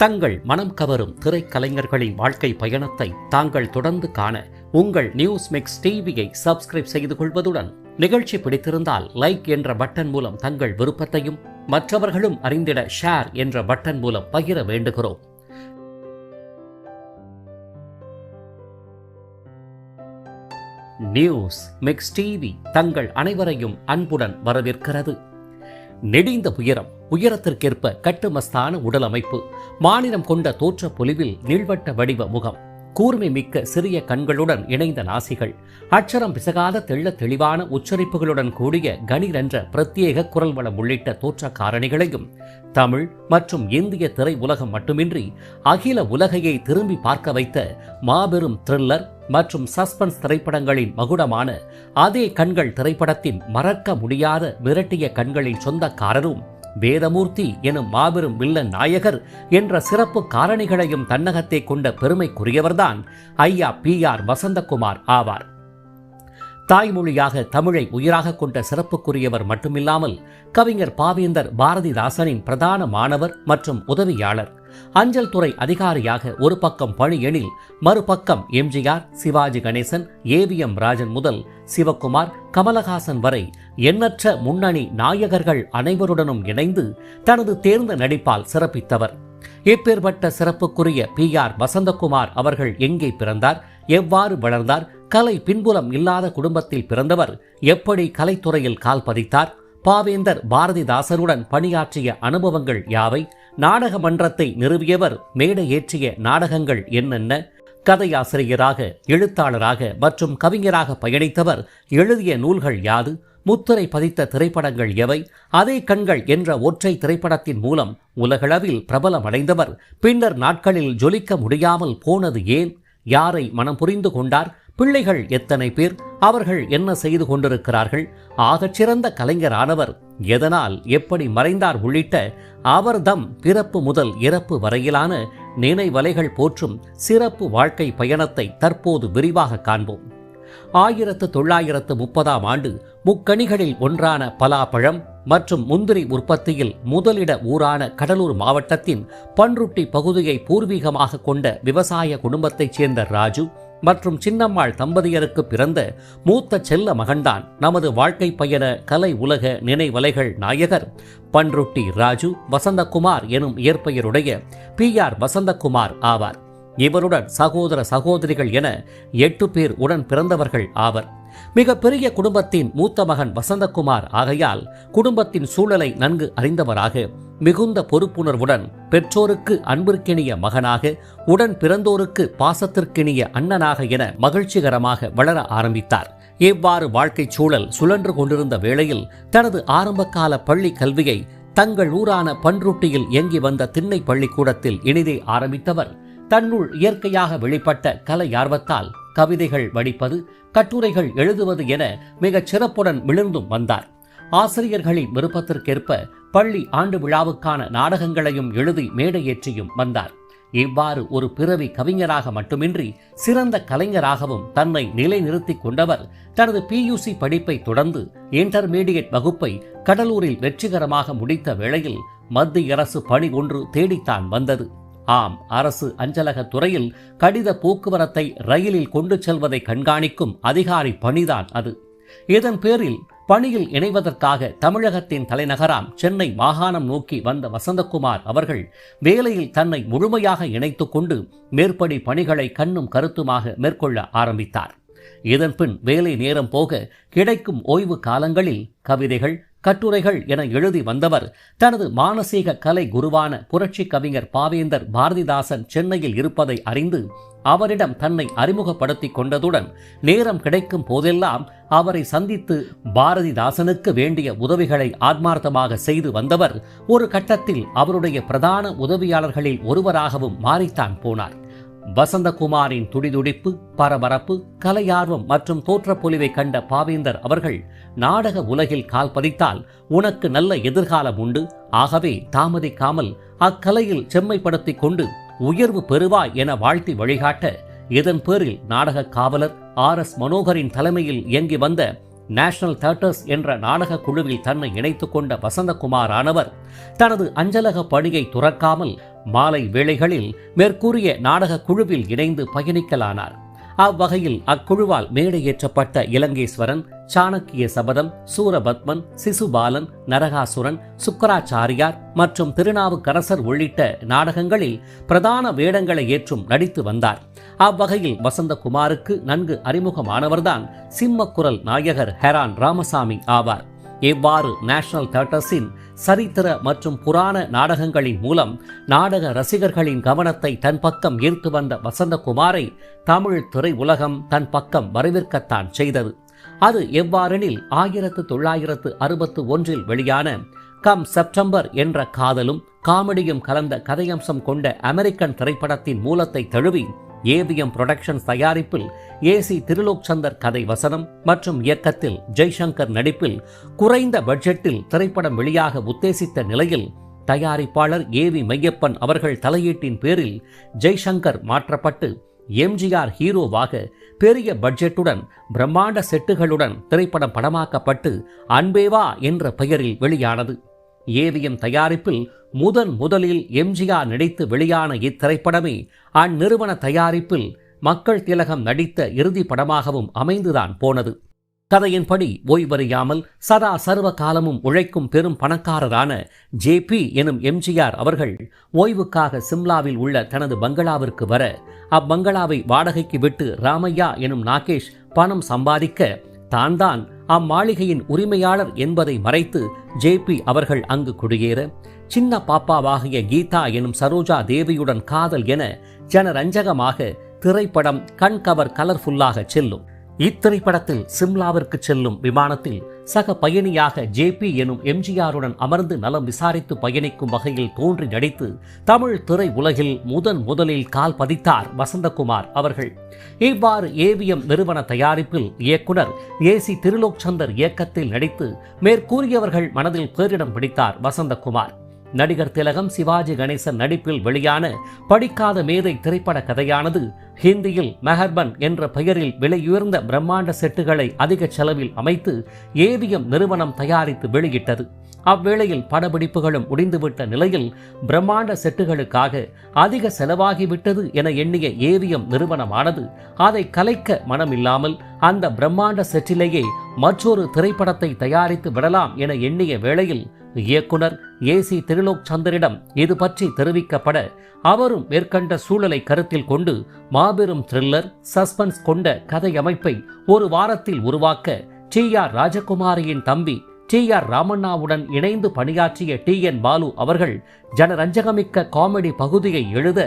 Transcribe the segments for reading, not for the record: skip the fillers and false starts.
தங்கள் மனம் கவரும் திரைக்கலைஞர்களின் வாழ்க்கை பயணத்தை தாங்கள் தொடர்ந்து காண உங்கள் நியூஸ் மிக்ஸ் டிவியை சப்ஸ்கிரைப் செய்து கொள்வதுடன் நிகழ்ச்சி பிடித்திருந்தால் லைக் என்ற பட்டன் மூலம் தங்கள் விருப்பத்தையும் மற்றவர்களும் அறிந்திட ஷேர் என்ற பட்டன் மூலம் பகிர வேண்டுகிறோம். நியூஸ் மிக்ஸ் டிவி தங்கள் அனைவரையும் அன்புடன் வரவேற்கிறது. நெடிந்த உயரத்திற்கேற்ப கட்டுமஸ்தான உடல் அமைப்பு, மாநிலம் கொண்ட தோற்ற பொலிவில் நீள்வட்ட வடிவ முகம், கூர்மை மிக்க சிறிய கண்களுடன் இணைந்த நாசிகள், அச்சரம் பிசகாத தெள்ள தெளிவான உச்சரிப்புகளுடன் கூடிய கணீர் என்ற பிரத்யேக குரல் வளம் உள்ளிட்ட தோற்ற காரணிகளையும் தமிழ் மற்றும் இந்திய திரை உலகம் மட்டுமின்றி அகில உலகையை திரும்பி பார்க்க வைத்த மாபெரும் த்ரில்லர் மற்றும் சஸ்பென்ஸ் திரைப்படங்களின் மகுடமான அதே கண்கள் திரைப்படத்தின் மறக்க முடியாத மிரட்டிய கண்களின் சொந்தக்காரரும் வேதமூர்த்தி எனும் மாபெரும் வில்லன் நாயகர் என்ற சிறப்பு காரணிகளையும் தன்னகத்தை கொண்ட பெருமைக்குரியவர்தான் ஐயா PR வசந்தகுமார் ஆவார். தாய்மொழியாக தமிழை உயிராக கொண்ட சிறப்புக்குரியவர் மட்டுமில்லாமல் கவிஞர் பாவேந்தர் பாரதிதாசனின் பிரதான மாணவர் மற்றும் உதவியாளர், அஞ்சல் துறை அதிகாரியாக ஒரு பக்கம் பணி எனில் மறுபக்கம் எம்ஜிஆர், சிவாஜி கணேசன், AVM ராஜன் முதல் சிவகுமார், கமலஹாசன் வரை எண்ணற்ற முன்னணி நாயகர்கள் அனைவருடனும் இணைந்து தனது தேர்ந்த நடிப்பால் சிறப்பித்தவர். இப்பேற்பட்ட சிறப்புக்குரிய PR வசந்தகுமார் அவர்கள் எங்கே பிறந்தார், எவ்வாறு வளர்ந்தார், கலை பின்புலம் இல்லாத குடும்பத்தில் பிறந்தவர், எப்படி கலைத்துறையில் கால் பதித்தார், பாவேந்தர் பாரதிதாசனுடன் பணியாற்றிய அனுபவங்கள் யாவை, நாடக மன்றத்தை நிறுவியவர், மேடை ஏற்றிய நாடகங்கள் என்னென்ன, கதையாசிரியராக, எழுத்தாளராக மற்றும் கவிஞராக பயணித்தவர், எழுதிய நூல்கள் யாது, முத்திரை பதித்த திரைப்படங்கள் எவை, அதே கண்கள் என்ற ஒற்றை திரைப்படத்தின் மூலம் உலகளவில் பிரபலமடைந்தவர், பின்னர் நாட்களில் ஜொலிக்க முடியாமல் போனது ஏன், யாரை மனம் புரிந்து கொண்டார், பிள்ளைகள் எத்தனை பேர், அவர்கள் என்ன செய்து கொண்டிருக்கிறார்கள், ஆகச்சிறந்த கலைஞரானவர் எதனால் எப்படி மறைந்தார் உள்ளிட்ட அவர்தம் பிறப்பு முதல் இறப்பு வரையிலான நினைவலைகள் போற்றும் சிறப்பு வாழ்க்கை பயணத்தை தற்போது விரிவாக காண்போம். 1930ஆம் ஆண்டு முக்கணிகளில் ஒன்றான பலாப்பழம் மற்றும் முந்திரி உற்பத்தியில் முதலிட ஊரான கடலூர் மாவட்டத்தின் பன்ருட்டி பகுதியை பூர்வீகமாக கொண்ட விவசாய குடும்பத்தைச் சேர்ந்த ராஜு மற்றும் சின்னம்மாள் தம்பதியருக்கு பிறந்த மூத்த செல்ல மகன்தான் நமது வாழ்க்கை பயண கலை உலக நினைவலைகள் நாயகர் பன்ருட்டி ராஜு வசந்தகுமார் எனும் இயற்பெயருடைய PR வசந்தகுமார் ஆவார். இவருடன் சகோதர சகோதரிகள் என 8 பேர் உடன் பிறந்தவர்கள் ஆவர். மிக பெரிய குடும்பத்தின் மூத்த மகன் வசந்தகுமார் ஆகையால் குடும்பத்தின் சூழலை நன்கு அறிந்தவராக, மிகுந்த பொறுப்புணர்வுடன், பெற்றோருக்கு அன்பிற்கினிய மகனாக, உடன் பிறந்தோருக்கு பாசத்திற்கினிய அண்ணனாக என மகிழ்ச்சிகரமாக வளர ஆரம்பித்தார். இவ்வாறு வாழ்க்கை சூழல் சுழன்று கொண்டிருந்த வேளையில் தனது ஆரம்பகால பள்ளி கல்வியை தங்கள் ஊரான பன்ருட்டியில் இயங்கி வந்த திண்ணை பள்ளிக்கூடத்தில் இனிதே ஆரம்பித்தவர் தன்னுள் இயற்கையாக வெளிப்பட்ட கலை ஆர்வத்தால் கவிதைகள் வடிப்பது, கட்டுரைகள் எழுதுவது என மிகச் சிறப்புடன் விழுந்தும் வந்தார். ஆசிரியர்களின் விருப்பத்திற்கேற்ப பள்ளி ஆண்டு விழாவுக்கான நாடகங்களையும் எழுதி மேடையேற்றியும் வந்தார். இவ்வாறு ஒரு பிறவி கவிஞராக மட்டுமின்றி சிறந்த கலைஞராகவும் தன்னை நிலைநிறுத்திக் கொண்டவர் தனது PUC படிப்பை தொடர்ந்து இன்டர்மீடியட் வகுப்பை கடலூரில் வெற்றிகரமாக முடித்த வேளையில் மத்திய அரசு பணி ஒன்று தேடித்தான் வந்தது. ஆம், அரசு அஞ்சலக துறையில் கடித போக்குவரத்தை ரயிலில் கொண்டு செல்வதை கண்காணிக்கும் அதிகாரி பணிதான் அது. இதன் பேரில் பணியில் இணைவதற்காக தமிழகத்தின் தலைநகராம் சென்னை மாகாணம் நோக்கி வந்த வசந்தகுமார் அவர்கள் வேலையில் தன்னை முழுமையாக இணைத்துக் கொண்டு மேற்படி பணிகளை கண்ணும் கருத்துமாக மேற்கொள்ள ஆரம்பித்தார். இதன்பின் வேலை நேரம் போக கிடைக்கும் ஓய்வு காலங்களில் கவிதைகள், கட்டுரைகள் என எழுதி வந்தவர் தனது மானசீக கலை குருவான புரட்சி கவிஞர் பாவேந்தர் பாரதிதாசன் சென்னையில் இருப்பதை அறிந்து அவரிடம் தன்னை அறிமுகப்படுத்திக் கொண்டதுடன் நேரம் கிடைக்கும் போதெல்லாம் அவரை சந்தித்து பாரதிதாசனுக்கு வேண்டிய உதவிகளை ஆத்மார்த்தமாக செய்து வந்தவர் ஒரு கட்டத்தில் அவருடைய பிரதான உதவியாளர்களில் ஒருவராகவும் மாறித்தான் போனார். வசந்தகுமாரின் துடிதுடிப்பு, பரபரப்பு, கலையார்வம் மற்றும் தோற்றப்பொலிவை கண்ட பாவேந்தர் அவர்கள் நாடக உலகில் கால் பதித்தால் உனக்கு நல்ல எதிர்காலம் உண்டு, ஆகவே தாமதிக்காமல் அக்கலையில் செம்மைப்படுத்திக் கொண்டு உயர்வு பெறுவாய் என வாழ்த்தி வழிகாட்ட, இதன் பேரில் நாடக காவலர் RS மனோகரின் தலைமையில் இயங்கி வந்த நேஷனல் தியேட்டர்ஸ் என்ற நாடக குழுவில் தன்னை இணைத்துக் கொண்ட வசந்தகுமார் ஆனவர் தனது அஞ்சலக பணியை துறக்காமல் மாலை வேளைகளில் மேற்கூறிய நாடக குழுவில் இணைந்து பயணிக்கலானார். அவ்வகையில் அக்குழுவால் மேடையேற்றப்பட்ட இலங்கேஸ்வரன், சாணக்கிய சபதம், சூரபத்மன், சிசுபாலன், நரகாசுரன், சுக்கராச்சாரியார் மற்றும் திருநாவுக்கரசர் உள்ளிட்ட நாடகங்களில் பிரதான வேடங்களை ஏற்றும் நடித்து வந்தார். அவ்வகையில் வசந்தகுமாருக்கு நன்கு அறிமுகமானவர்தான் சிம்மக்குரல் நாயகர் ஹெரான் ராமசாமி ஆவார். இவ்வாறு நேஷனல் தியேட்டர்ஸின் சரித்திர மற்றும் புராண நாடகங்களின் மூலம் நாடக ரசிகர்களின் கவனத்தை தன் பக்கம் ஈர்த்து வந்த வசந்தகுமாரை தமிழ் திரை உலகம் தன் பக்கம் வரவேற்கத்தான் செய்தது. அது எவ்வாறெனில் 1961 வெளியான கம் செப்டம்பர் என்ற காதலும் காமெடியும் கலந்த கதையம்சம் கொண்ட அமெரிக்கன் திரைப்படத்தின் மூலத்தை தழுவி ஏவிஎம் புரொடக்ஷன்ஸ் தயாரிப்பில் ஏசி திருலோக்சந்தர் கதை வசனம் மற்றும் இயக்கத்தில் ஜெய்சங்கர் நடிப்பில் குறைந்த பட்ஜெட்டில் திரைப்படம் வெளியாக உத்தேசித்த நிலையில் தயாரிப்பாளர் ஏவி மையப்பன் அவர்கள் தலையீட்டின் பேரில் ஜெய்சங்கர் மாற்றப்பட்டு எம்ஜிஆர் ஹீரோவாக பெரிய பட்ஜெட்டுடன் பிரம்மாண்ட செட்டுகளுடன் திரைப்படம் படமாக்கப்பட்டு அன்பேவா என்ற பெயரில் வெளியானது. ஏவிஎம் தயாரிப்பில் முதலில் எம்ஜிஆர் நடித்து வெளியான இத்திரைப்படமே அந்நிறுவன தயாரிப்பில் மக்கள் திலகம் நடித்த இறுதி படமாகவும் அமைந்துதான் போனது. கதையின்படி ஓய்வறியாமல் சதா சர்வ காலமும் உழைக்கும் பெரும் பணக்காரரான ஜேபி எனும் எம்ஜிஆர் அவர்கள் ஓய்வுக்காக சிம்லாவில் உள்ள தனது பங்களாவிற்கு வர அப்பங்களாவை வாடகைக்கு விட்டு ராமையா எனும் நாகேஷ் பணம் சம்பாதிக்க தான் அம்மாளிகையின் உரிமையாளர் என்பதை மறைத்து ஜேபி அவர்கள் அங்கு குடியேற சின்ன பாப்பாவாகிய கீதா எனும் சரோஜா தேவியுடன் காதல் என ஜனரஞ்சகமாக திரைப்படம் கண்கவர் கலர்ஃபுல்லாக செல்லும். இத்திரைப்படத்தில் சிம்லாவிற்கு செல்லும் விமானத்தில் சக பயணியாக ஜேபி எனும் எம்ஜிஆருடன் அமர்ந்து நலம் விசாரித்து பயணிக்கும் வகையில் தோன்றி நடித்து தமிழ் திரை உலகில் முதலில் கால் பதித்தார் வசந்தகுமார் அவர்கள். இவ்வாறு ஏவிஎம் நிறுவன தயாரிப்பில் இயக்குனர் ஏசி திருலோக்சந்தர் இயக்கத்தில் நடித்து மேற்கூறியவர்கள் மனதில் பேரிடம் பிடித்தார் வசந்தகுமார். நடிகர் திலகம் சிவாஜி கணேசன் நடிப்பில் வெளியான படிக்காத மேதை திரைப்பட கதையானது ஹிந்தியில் மெஹர்பன் என்ற பெயரில் விலையுயர்ந்த பிரம்மாண்ட செட்டுகளை அதிக செலவில் அமைத்து ஏவிஎம் நிறுவனம் தயாரித்து வெளியிட்டது. அவ்வேளையில் படப்பிடிப்புகளும் முடிந்துவிட்ட நிலையில் பிரம்மாண்ட செட்டுகளுக்காக அதிக செலவாகிவிட்டது என எண்ணிய ஏவிஎம் நிறுவனமானது அதை கலைக்க மனமில்லாமல் அந்த பிரம்மாண்ட செட்டிலேயே மற்றொரு திரைப்படத்தை தயாரித்து விடலாம் என எண்ணிய வேளையில் இயக்குனர் ஏசி திருலோக்சந்தரிடம் இது பற்றி தெரிவிக்கப்பட அவரும் மேற்கண்ட சூழலை கருத்தில் கொண்டு மாபெரும் த்ரில்லர் சஸ்பென்ஸ் கொண்ட கதையமைப்பை ஒரு வாரத்தில் உருவாக்க டி.ஆர். ராஜகுமாரியின் தம்பி டி.ஆர். ராமண்ணாவுடன் இணைந்து பணியாற்றிய டி.என். பாலு அவர்கள் ஜனரஞ்சகமிக்க காமெடி பகுதியை எழுத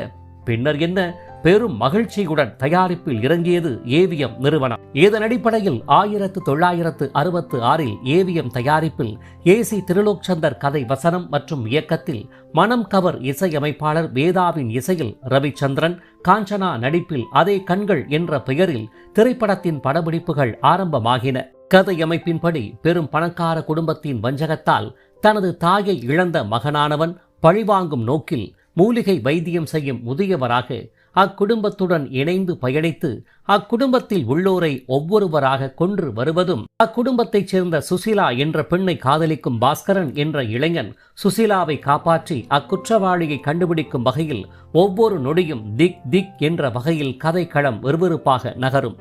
பின்னர் என்ன பெரும் மகிழ்ச்சியுடன் தயாரிப்பில் இறங்கியது ஏவிஎம் நிறுவனம். இதன் அடிப்படையில் 1966 ஏவிஎம் தயாரிப்பில் ஏசி திருலோக்சந்தர் கதை வசனம் மற்றும் இயக்கத்தில் மனம் கவர் இசையமைப்பாளர் வேதாவின் இசையில் ரவிச்சந்திரன், காஞ்சனா நடிப்பில் அதே கண்கள் என்ற பெயரில் திரைப்படத்தின் படப்பிடிப்புகள் ஆரம்பமாகின. கதையமைப்பின்படி பெரும் பணக்கார குடும்பத்தின் வஞ்சகத்தால் தனது தாயை இழந்த மகனானவன் பழிவாங்கும் நோக்கில் மூலிகை வைத்தியம் செய்யும் முதியவராக அக்குடும்பத்துடன் இணைந்து பயணித்து அக்குடும்பத்தில் உள்ளோரை ஒவ்வொருவராக கொன்று வருவதும், அக்குடும்பத்தைச் சேர்ந்த சுசிலா என்ற பெண்ணை காதலிக்கும் பாஸ்கரன் என்ற இளைஞன் சுசிலாவை காப்பாற்றி அக்குற்றவாளியை கண்டுபிடிக்கும் வகையில் ஒவ்வொரு நொடியும் திக் என்ற வகையில் கதைக்களம் விறுவிறுப்பாக நகரும்.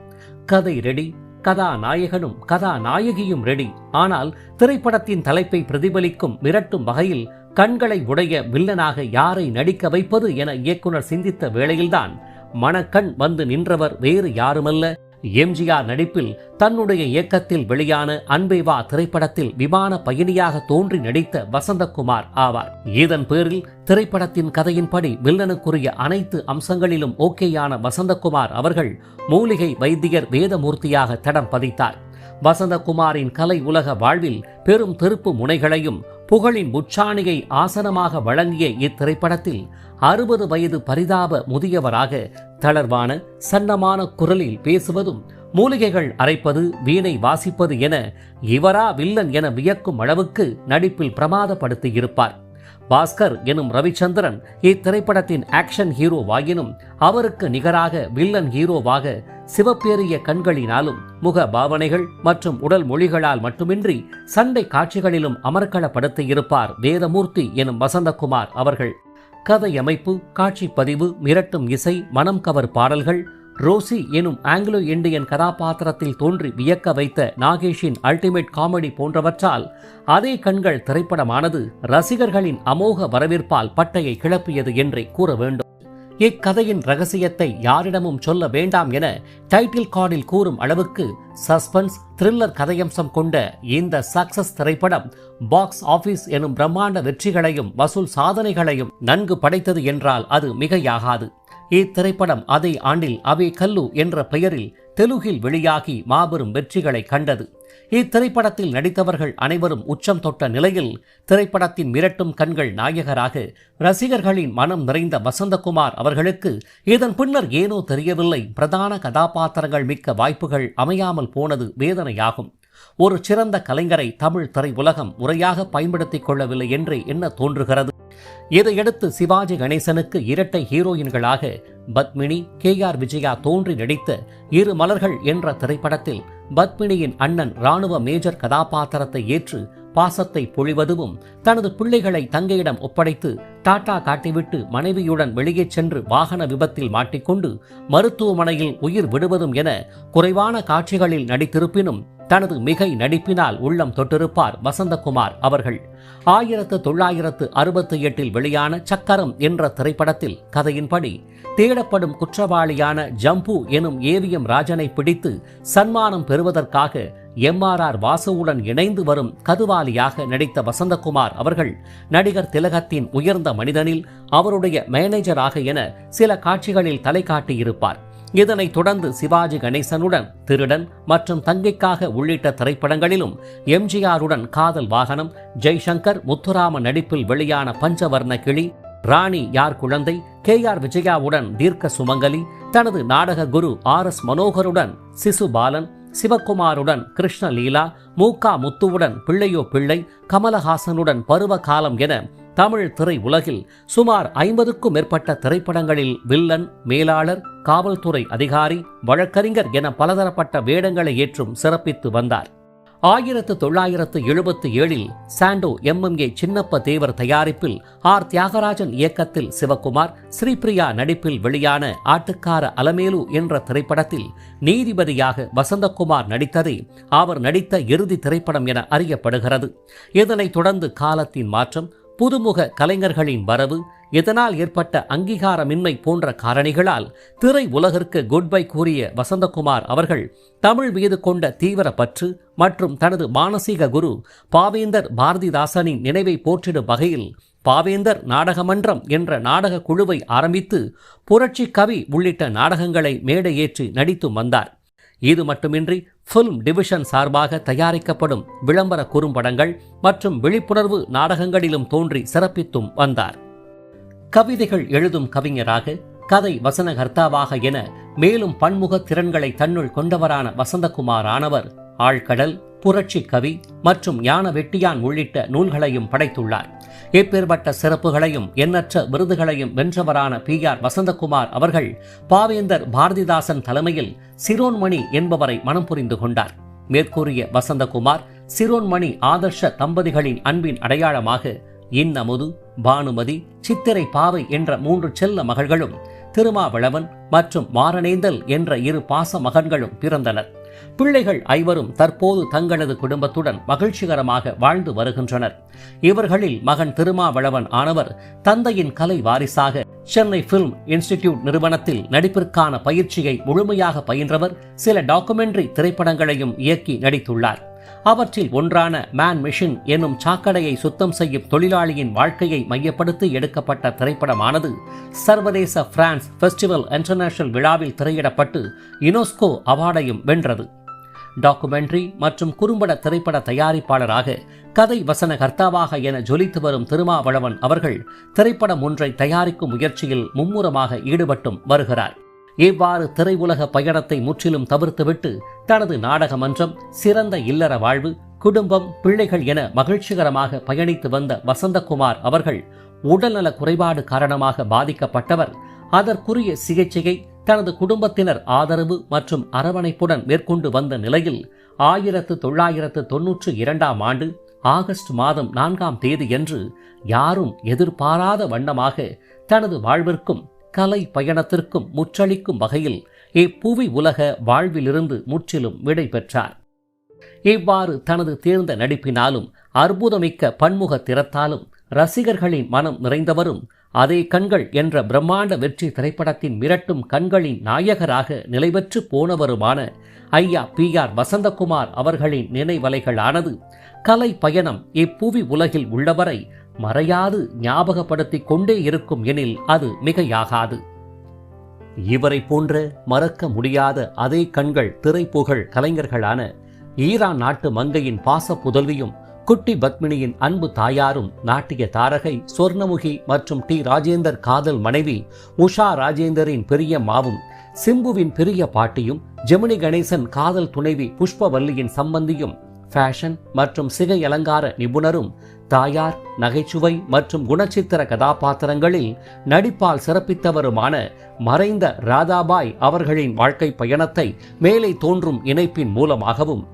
கதை ரெடி, கதாநாயகனும் கதாநாயகியும் ரெடி. ஆனால் திரைப்படத்தின் தலைப்பை பிரதிபலிக்கும் மிரட்டும் வகையில் கண்களை உடைய வில்லனாக யாரை நடிக்க வைப்பது என இயக்குனர் சிந்தித்த வேளையில்தான் மணக்கண் வந்து நின்றவர் வேறு யாருமல்ல, எம்ஜிஆர் நடிப்பில் தன்னுடைய இயக்கத்தில் வெளியான அன்பேவா திரைப்படத்தில் விமான பயணியாக தோன்றி நடித்த வசந்தகுமார் ஆவார். இதன் பேரில் திரைப்படத்தின் கதையின்படி வில்லனுக்குரிய அனைத்து அம்சங்களிலும் ஓகேயான வசந்தகுமார் அவர்கள் மூலிகை வைத்தியர் வேதமூர்த்தியாக தடம் பதித்தார். வசந்தகுமாரின் கலை உலக வாழ்வில் பெரும் திருப்பு முனைகளையும் புகழின் உச்சாணியை ஆசனமாக வழங்கிய இத்திரைப்படத்தில் 60 வயது பரிதாப முதியவராக தளர்வான சன்னமான குரலில் பேசுவதும், மூலிகைகள் அரைப்பது, வீணை வாசிப்பது என இவரா வில்லன் என வியக்கும் அளவுக்கு நடிப்பில் பிரமாதப்படுத்தியிருப்பார். பாஸ்கர் எனும் ரவிச்சந்திரன் இத்திரைப்படத்தின் ஆக்ஷன் ஹீரோவாயினும் அவருக்கு நிகராக வில்லன் ஹீரோவாக சிவப்பேறிய கண்களினாலும் முக பாவனைகள் மற்றும் உடல் மொழிகளால் மட்டுமின்றி சண்டை காட்சிகளிலும் அமர்க்களப்படுத்தியிருப்பார் வேதமூர்த்தி எனும் வசந்தகுமார் அவர்கள். கதையமைப்பு, காட்சிப்பதிவு, மிரட்டும் இசை, மனம் கவர் பாடல்கள், ரோசி எனும் ஆங்கிலோ இந்தியன் கதாபாத்திரத்தில் தோன்றி வியக்க வைத்த நாகேஷின் அல்டிமேட் காமெடி போன்றவற்றால் அதே கண்கள் திரைப்படமானது ரசிகர்களின் அமோக வரவேற்பால் பட்டையை கிளப்பியது என்றே கூற வேண்டும். இக்கதையின் ரகசியத்தை யாரிடமும் சொல்ல வேண்டாம் என டைட்டில் கார்டில் கூறும் அளவுக்கு சஸ்பென்ஸ் த்ரில்லர் கதையம்சம் கொண்ட இந்த சக்சஸ் திரைப்படம் பாக்ஸ் ஆபீஸ் எனும் பிரம்மாண்ட வெற்றிகளையும் வசூல் சாதனைகளையும் நன்கு படைத்தது என்றால் அது மிகையாகாது. இத்திரைப்படம் அதே ஆண்டில் அவே கல்லு என்ற பெயரில் தெலுங்கில் வெளியாகி மாபெரும் வெற்றிகளை கண்டது. இத்திரைப்படத்தில் நடித்தவர்கள் அனைவரும் உச்சம் தொட்ட நிலையில் திரைப்படத்தின் மிரட்டும் கண்கள் நாயகராக ரசிகர்களின் மனம் நிறைந்த வசந்தகுமார் அவர்களுக்கு இதன் பின்னர் ஏனோ தெரியவில்லை, பிரதான கதாபாத்திரங்கள் மிக்க வாய்ப்புகள் அமையாமல் போனது வேதனையாகும். ஒரு சிறந்த கலைஞரை தமிழ் திரையுலகம் முறையாக பயன்படுத்திக் கொள்ளவில்லை என்றே எண்ண தோன்றுகிறது. இதையடுத்து சிவாஜி கணேசனுக்கு இரட்டை ஹீரோயின்களாக பத்மினி, KR விஜயா தோன்றி நடித்த இரு மலர்கள் என்ற திரைப்படத்தில் பத்மினியின் அண்ணன் ராணுவ மேஜர் கதாபாத்திரத்தை ஏற்று பாசத்தை பொழிவதும், தனது பிள்ளைகளை தங்கையிடம் ஒப்படைத்து டாட்டா காட்டிவிட்டு மனைவியுடன் வெளியே சென்று வாகன விபத்தில் மாட்டிக்கொண்டு மருத்துவமனையில் உயிர் விடுவதும் என குறைவான காட்சிகளில் நடித்திருப்பினும் தனது மிகை நடிப்பினால் உள்ளம் தொட்டிருப்பார் வசந்தகுமார் அவர்கள். 1968 வெளியான சக்கரம் என்ற திரைப்படத்தில் கதையின்படி தேடப்படும் குற்றவாளியான ஜம்பு எனும் ஏவிஎம் ராஜனை பிடித்து சன்மானம் பெறுவதற்காக MRR வாசுவுடன் இணைந்து வரும் கதுவாலியாக நடித்த வசந்தகுமார் அவர்கள் நடிகர் திலகத்தின் உயர்ந்த மனிதனில் அவருடைய மேனேஜராக என சில காட்சிகளில் தலை காட்டியிருப்பார். இதனைத் தொடர்ந்து சிவாஜி கணேசனுடன் திருடன் மற்றும் தங்கைக்காக உள்ளிட்ட திரைப்படங்களிலும் எம்ஜிஆருடன் காதல் வாகனம், ஜெய்சங்கர் முத்துராம நடிப்பில் வெளியான பஞ்சவர்ண கிளி, ராணி யார் குழந்தை, KR விஜயாவுடன் தீர்க்க சுமங்கலி, தனது நாடக குரு RS மனோகருடன் சிசுபாலன், சிவகுமாருடன் கிருஷ்ணலீலா, மூகா முத்துவுடன் பிள்ளையோ பிள்ளை, கமலஹாசனுடன் பருவ காலம் என தமிழ் திரை உலகில் சுமார் 50க்கும் மேற்பட்ட திரைப்படங்களில் வில்லன், மேலாளர், காவல்துறை அதிகாரி, வழக்கறிஞர் என பலதரப்பட்ட வேடங்களை ஏற்றும் சிறப்பித்து வந்தார். 1977 சாண்டோ MMA சின்னப்ப தேவர் தயாரிப்பில் தியாகராஜன் இயக்கத்தில் சிவகுமார், ஸ்ரீபிரியா நடிப்பில் வெளியான ஆட்டுக்கார அலமேலு என்ற திரைப்படத்தில் நீதிபதியாக வசந்தகுமார் நடித்ததே அவர் நடித்த இறுதி திரைப்படம் என அறியப்படுகிறது. இதனைத் தொடர்ந்து காலத்தின் மாற்றம், புதுமுக கலைஞர்களின் வரவு, இதனால் ஏற்பட்ட அங்கீகாரமின்மை போன்ற காரணிகளால் திரை உலகிற்கு குட் பை கூறிய வசந்தகுமார் அவர்கள் தமிழ் மீது கொண்ட தீவிர பற்று மற்றும் தனது மானசீக குரு பாவேந்தர் பாரதிதாசனின் நினைவை போற்றிடும் வகையில் பாவேந்தர் நாடகமன்றம் என்ற நாடக குழுவை ஆரம்பித்து புரட்சி கவி உள்ளிட்ட நாடகங்களை மேடையேற்றி நடித்தும் வந்தார். இது மட்டுமின்றி ஃபில்ம் டிவிஷன் சார்பாக தயாரிக்கப்படும் விளம்பர குறும்படங்கள் மற்றும் விழிப்புணர்வு நாடகங்களிலும் தோன்றி சிறப்பித்தும் வந்தார். கவிதைகள் எழுதும் கவிஞராக, கதை வசனகர்த்தாவாக என மேலும் பன்முக திறன்களை தன்னுள் கொண்டவரான வசந்தகுமார் ஆனவர் ஆழ்கடல், புரட்சி கவி மற்றும் ஞான வெட்டியான் உள்ளிட்ட நூல்களையும் படைத்துள்ளார். இப்பேற்பட்ட சிறப்புகளையும் எண்ணற்ற விருதுகளையும் வென்றவரான PR வசந்தகுமார் அவர்கள் பாவேந்தர் பாரதிதாசன் தலைமையில் சிரோன்மணி என்பவரை மனம் புரிந்து கொண்டார். மேற்கூறிய வசந்தகுமார் சிரோன்மணி ஆதர்ஷ தம்பதிகளின் அன்பின் அடையாளமாக இன்னமுது, பானுமதி, சித்திரை பாவை என்ற 3 செல்ல மகள்களும், திருமாவளவன் மற்றும் மாரணேந்தல் என்ற 2 பாச மகன்களும் பிறந்தனர். பிள்ளைகள் 5 தற்போது தங்களது குடும்பத்துடன் மகிழ்ச்சிகரமாக வாழ்ந்து வருகின்றனர். இவர்களில் மகன் திருமாவளவன் ஆனவர் தந்தையின் கலை வாரிசாக சென்னை பிலிம் இன்ஸ்டிடியூட் நிறுவனத்தில் நடிப்பிற்கான பயிற்சியை முழுமையாக பயின்றவர். சில டாக்குமெண்ட்ரி திரைப்படங்களையும் இயக்கி நடித்துள்ளார். அவற்றில் ஒன்றான மேன் மிஷின் என்னும் சாக்கடையை சுத்தம் செய்யும் தொழிலாளியின் வாழ்க்கையை மையப்படுத்தி எடுக்கப்பட்ட திரைப்படமானது சர்வதேச பிரான்ஸ் ஃபெஸ்டிவல் இன்டர்நேஷனல் விழாவில் திரையிடப்பட்டு யுனெஸ்கோ அவார்டையும் வென்றது. டாக்குமெண்ட்ரி மற்றும் குறும்பட திரைப்பட தயாரிப்பாளராக, கதை வசன கர்த்தாவாக என ஜொலித்து வரும் திருமாவளவன் அவர்கள் திரைப்படம் ஒன்றை தயாரிக்கும் முயற்சியில் மும்முரமாக ஈடுபட்டும் வருகிறார். இவ்வாறு திரையுலக பயணத்தை முற்றிலும் தவிர்த்துவிட்டு தனது நாடக மன்றம், சிறந்த இல்லற வாழ்வு, குடும்பம், பிள்ளைகள் என மகிழ்ச்சிகரமாக பயணித்து வந்த வசந்தகுமார் அவர்கள் உடல்நல குறைபாடு காரணமாக பாதிக்கப்பட்டவர். அதற்குரிய சிகிச்சையை தனது குடும்பத்தினர் ஆதரவு மற்றும் அரவணைப்புடன் மேற்கொண்டு வந்த நிலையில் 1992ஆம் ஆண்டு ஆகஸ்ட் மாதம் 4ஆம் தேதியன்று யாரும் எதிர்பாராத வண்ணமாக தனது வாழ்விற்கும் கலை பயணத்திற்கும் முற்றளிக்கும் வகையில் இப்புவி உலக வாழ்விலிருந்து முற்றிலும் விடை பெற்றார். இவ்வாறு தனது தேர்ந்த நடிப்பினாலும் அற்புதமிக்க பன்முக திறத்தாலும் ரசிகர்களின் மனம் நிறைந்தவரும் அதே கண்கள் என்ற பிரம்மாண்ட வெற்றி திரைப்படத்தின் மிரட்டும் கண்களின் நாயகராக நிலைபெற்று போனவருமான ஐயா PR வசந்தகுமார் அவர்களின் நினைவலைகளானது கலை பயணம் இப்புவி உலகில் உள்ளவரை மறையாது ஞாபகப்படுத்திக் கொண்டே இருக்கும் எனில் அது மிகையாகாது. இவரை போன்ற மறக்க முடியாத அதே கண்கள் திரைப்புகழ் கலைஞர்களான ஈரான் நாட்டு மங்கையின் பாச புதல்வியும் குட்டி பத்மினியின் அன்பு தாயாரும் நாட்டிய தாரகை சொர்ணமுகி மற்றும் ராஜேந்தர் காதல் மனைவி உஷா ராஜேந்தரின் பெரிய மாவும் சிம்புவின் பெரிய பாட்டியும் ஜெமினி கணேசன் காதல் துணைவி புஷ்பவல்லியின் சம்பந்தியும் ஃபேஷன் மற்றும் சிகை அலங்கார நிபுணரும் தாயார் நகைச்சுவை மற்றும் குணச்சித்திர கதாபாத்திரங்களில் நடிப்பால் சிறப்பித்தவருமான மறைந்த ராதாபாய் அவர்களின் வாழ்க்கை பயணத்தை மேலே தோன்றும் இணைப்பின் மூலமாகவும்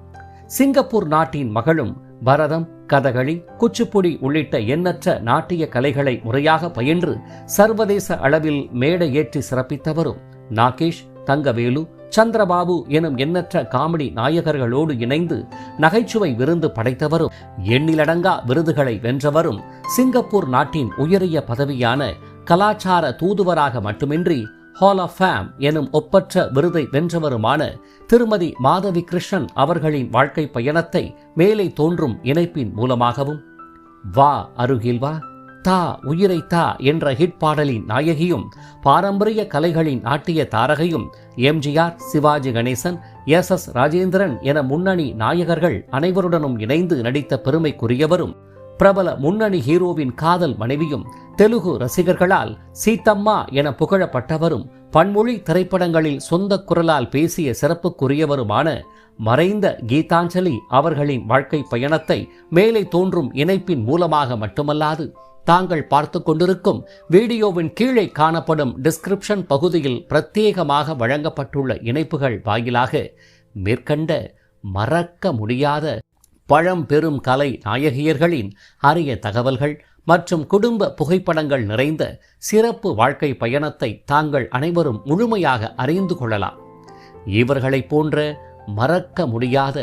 சிங்கப்பூர் நாட்டின் மகளும் பரதம், கதகளி, குச்சிப்புடி உள்ளிட்ட எண்ணற்ற நாட்டிய கலைகளை முறையாக பயின்று சர்வதேச அளவில் மேடை ஏற்றி சிறப்பித்தவரும் நாகேஷ், தங்கவேலு, சந்திரபாபு எனும் எண்ணற்ற காமெடி நாயகர்களோடு இணைந்து நகைச்சுவை விருந்து படைத்தவரும் எண்ணிலடங்கா விருதுகளை வென்றவரும் சிங்கப்பூர் நாட்டின் உயரிய பதவியான கலாச்சார தூதுவராக மட்டுமின்றி ஹால் ஆஃப் ஃபேம் எனும் ஒப்பற்ற விருதை வென்றவருமான திருமதி மாதவி கிருஷ்ணன் அவர்களின் வாழ்க்கை பயணத்தை மேலே தோன்றும் இணைப்பின் மூலமாகவும் வா அருகில் வா, தா உயிரை தா என்ற ஹிட் பாடலின் நாயகியும் பாரம்பரிய கலைகளின் நாட்டிய தாரகையும் எம்ஜிஆர், சிவாஜி கணேசன், எஸ் ராஜேந்திரன் என முன்னணி நாயகர்கள் அனைவருடனும் இணைந்து நடித்த பெருமைக்குரியவரும் பிரபல முன்னணி ஹீரோவின் காதல் மனைவியும் தெலுங்கு ரசிகர்களால் சீத்தம்மா என புகழப்பட்டவரும் பன்மொழி திரைப்படங்களில் சொந்த குரலால் பேசிய சிறப்புக்குரியவருமான மறைந்த கீதாஞ்சலி அவர்களின் வாழ்க்கை பயணத்தை மேலே தோன்றும் இணைப்பின் மூலமாக மட்டுமல்லாது தாங்கள் பார்த்து கொண்டிருக்கும் வீடியோவின் கீழே காணப்படும் டிஸ்கிரிப்ஷன் பகுதியில் பிரத்யேகமாக வழங்கப்பட்டுள்ள இணைப்புகள் வாயிலாக மேற்கண்ட மறக்க முடியாத பழம்பெரும் கலை நாயகியர்களின் அரிய தகவல்கள் மற்றும் குடும்ப புகைப்படங்கள் நிறைந்த சிறப்பு வாழ்க்கை பயணத்தை தாங்கள் அனைவரும் முழுமையாக அறிந்து கொள்ளலாம். இவர்களைப் போன்ற மறக்க முடியாத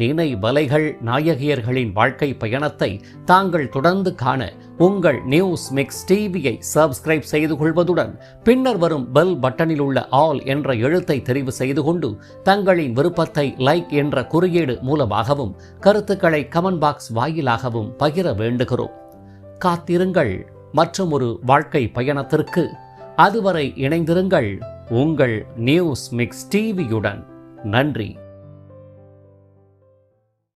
நினைவலைகள் நாயகியர்களின் வாழ்க்கை பயணத்தை தாங்கள் தொடர்ந்து காண உங்கள் நியூஸ் மிக்ஸ் டிவியை சப்ஸ்கிரைப் செய்து கொள்வதுடன் பின்னர் வரும் பெல் பட்டனில் உள்ள ஆல் என்ற எழுத்தை தெரிவு செய்து கொண்டு தங்களின் விருப்பத்தை லைக் என்ற குறியீடு மூலமாகவும் கருத்துக்களை கமெண்ட் பாக்ஸ் வாயிலாகவும் பகிர வேண்டுகிறோம். காத்திருங்கள் மற்றும் ஒரு வாழ்க்கை பயணத்திற்கு. அதுவரை இணைந்திருங்கள் உங்கள் நியூஸ் மிக்ஸ் டிவியுடன். நன்றி.